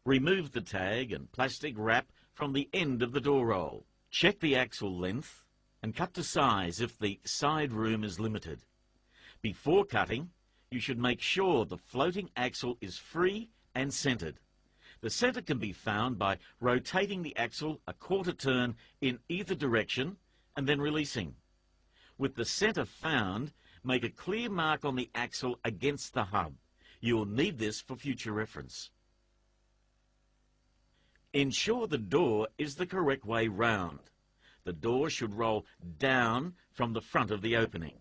Remove the tag and plastic wrap from the end of the door roll. Check the axle length and cut to size if the side room is limited. Before cutting, you should make sure the floating axle is free and centered. The center can be found by rotating the axle a quarter turn in either direction and then releasing. With the center found, make a clear mark on the axle against the hub. You will need this for future reference. Ensure the door is the correct way round. The door should roll down from the front of the opening.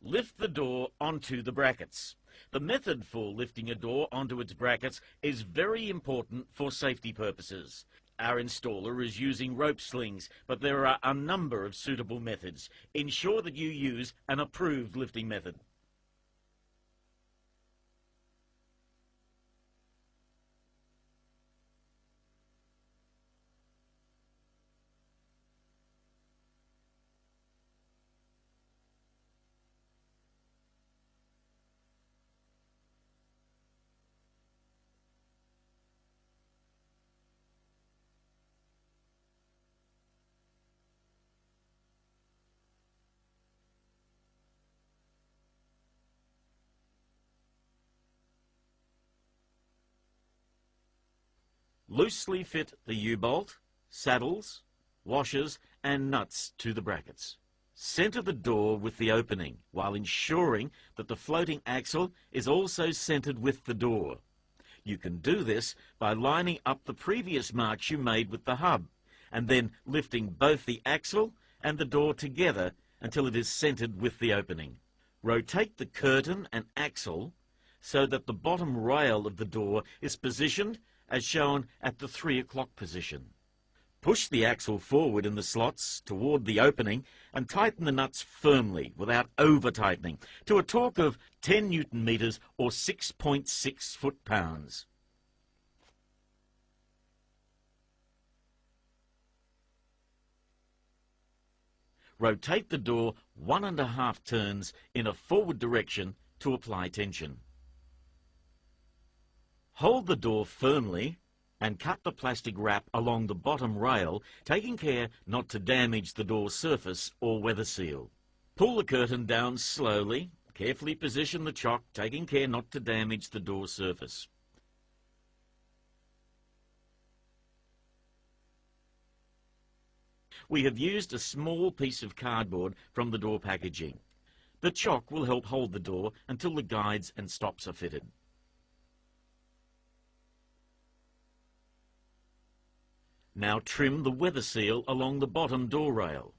Lift the door onto the brackets. The method for lifting a door onto its brackets is very important for safety purposes. Our installer is using rope slings, but there are a number of suitable methods. Ensure that you use an approved lifting method. Loosely fit the U-bolt, saddles, washers and nuts to the brackets. Center the door with the opening while ensuring that the floating axle is also centered with the door. You can do this by lining up the previous marks you made with the hub and then lifting both the axle and the door together until it is centered with the opening. Rotate the curtain and axle so that the bottom rail of the door is positioned as shown at the 3 o'clock position. Push the axle forward in the slots toward the opening and tighten the nuts firmly without over-tightening to a torque of 10 Newton meters or 6.6 foot-pounds. Rotate the door 1.5 turns in a forward direction to apply tension. Hold the door firmly and cut the plastic wrap along the bottom rail, taking care not to damage the door surface or weather seal. Pull the curtain down slowly, carefully position the chock, taking care not to damage the door surface. We have used a small piece of cardboard from the door packaging. The chock will help hold the door until the guides and stops are fitted. Now trim the weather seal along the bottom door rail.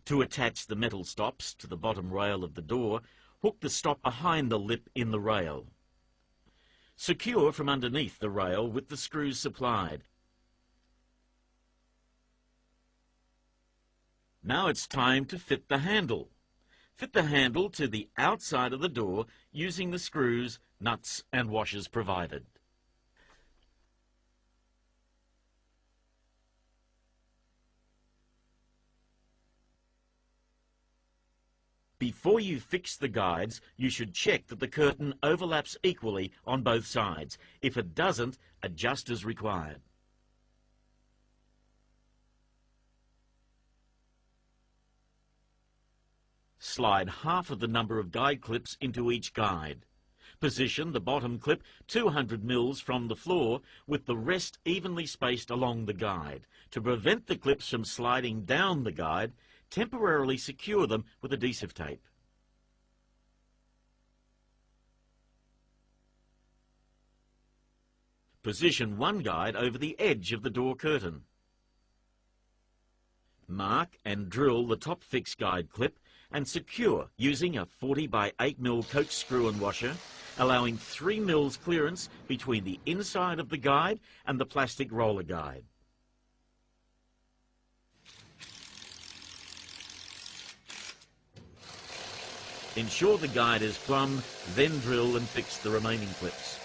To attach the metal stops to the bottom rail of the door, hook the stop behind the lip in the rail. Secure from underneath the rail with the screws supplied. Now it's time to fit the handle. Fit the handle to the outside of the door using the screws, nuts and washers provided. Before you fix the guides, you should check that the curtain overlaps equally on both sides. If it doesn't, adjust as required. Slide half of the number of guide clips into each guide. Position the bottom clip 200 mils from the floor with the rest evenly spaced along the guide. To prevent the clips from sliding down the guide, temporarily secure them with adhesive tape. Position one guide over the edge of the door curtain. Mark and drill the top fixed guide clip and secure using a 40 by 8 mil coach screw and washer, allowing 3 mils clearance between the inside of the guide and the plastic roller guide. Ensure the guide is plumb, then drill and fix the remaining clips.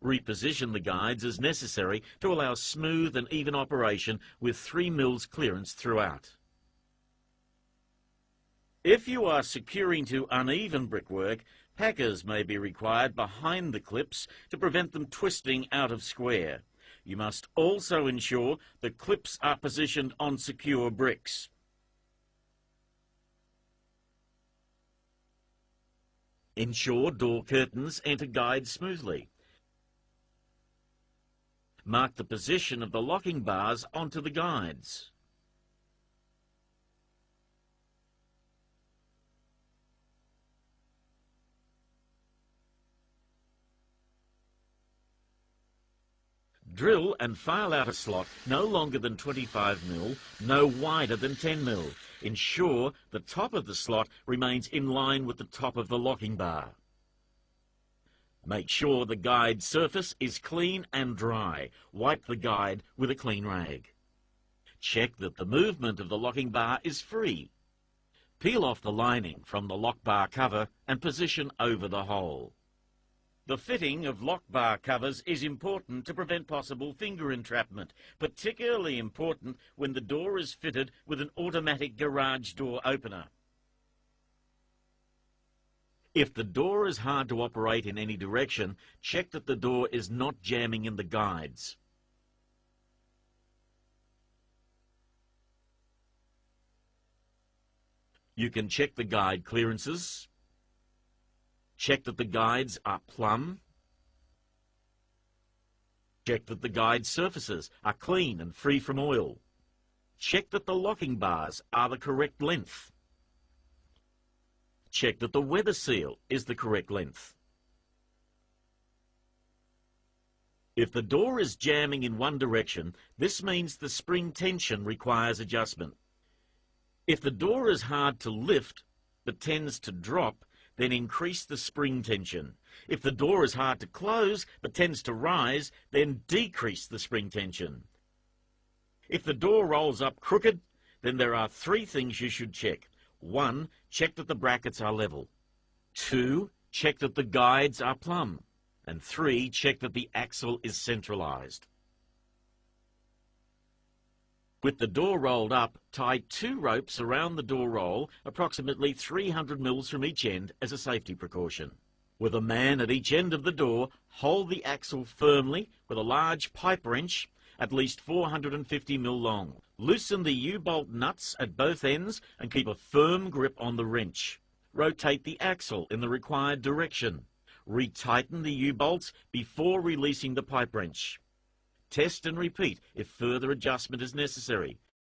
Reposition the guides as necessary to allow smooth and even operation with 3 mils clearance throughout. If you are securing to uneven brickwork, packers may be required behind the clips to prevent them twisting out of square. You must also ensure the clips are positioned on secure bricks. Ensure door curtains enter guides smoothly. Mark the position of the locking bars onto the guides. Drill and file out a slot no longer than 25 mil, no wider than 10 mil. Ensure the top of the slot remains in line with the top of the locking bar. Make sure the guide surface is clean and dry. Wipe the guide with a clean rag. Check that the movement of the locking bar is free. Peel off the lining from the lock bar cover and position over the hole. The fitting of lock bar covers is important to prevent possible finger entrapment, particularly important when the door is fitted with an automatic garage door opener. If the door is hard to operate in any direction, check that the door is not jamming in the guides. You can check the guide clearances. Check that the guides are plumb. Check that the guide surfaces are clean and free from oil. Check that the locking bars are the correct length. Check that the weather seal is the correct length. If the door is jamming in one direction, this means the spring tension requires adjustment. If the door is hard to lift but tends to drop, then increase the spring tension. If the door is hard to close but tends to rise, then decrease the spring tension. If the door rolls up crooked, then there are 3 things you should check. 1, check that the brackets are level. 2, check that the guides are plumb. And 3, check that the axle is centralized. With the door rolled up, tie 2 ropes around the door roll, approximately 300 mils from each end as a safety precaution. With a man at each end of the door, hold the axle firmly with a large pipe wrench, at least 450 mil long. Loosen the U-bolt nuts at both ends and keep a firm grip on the wrench. Rotate the axle in the required direction. Retighten the U-bolts before releasing the pipe wrench. Test and repeat if further adjustment is necessary.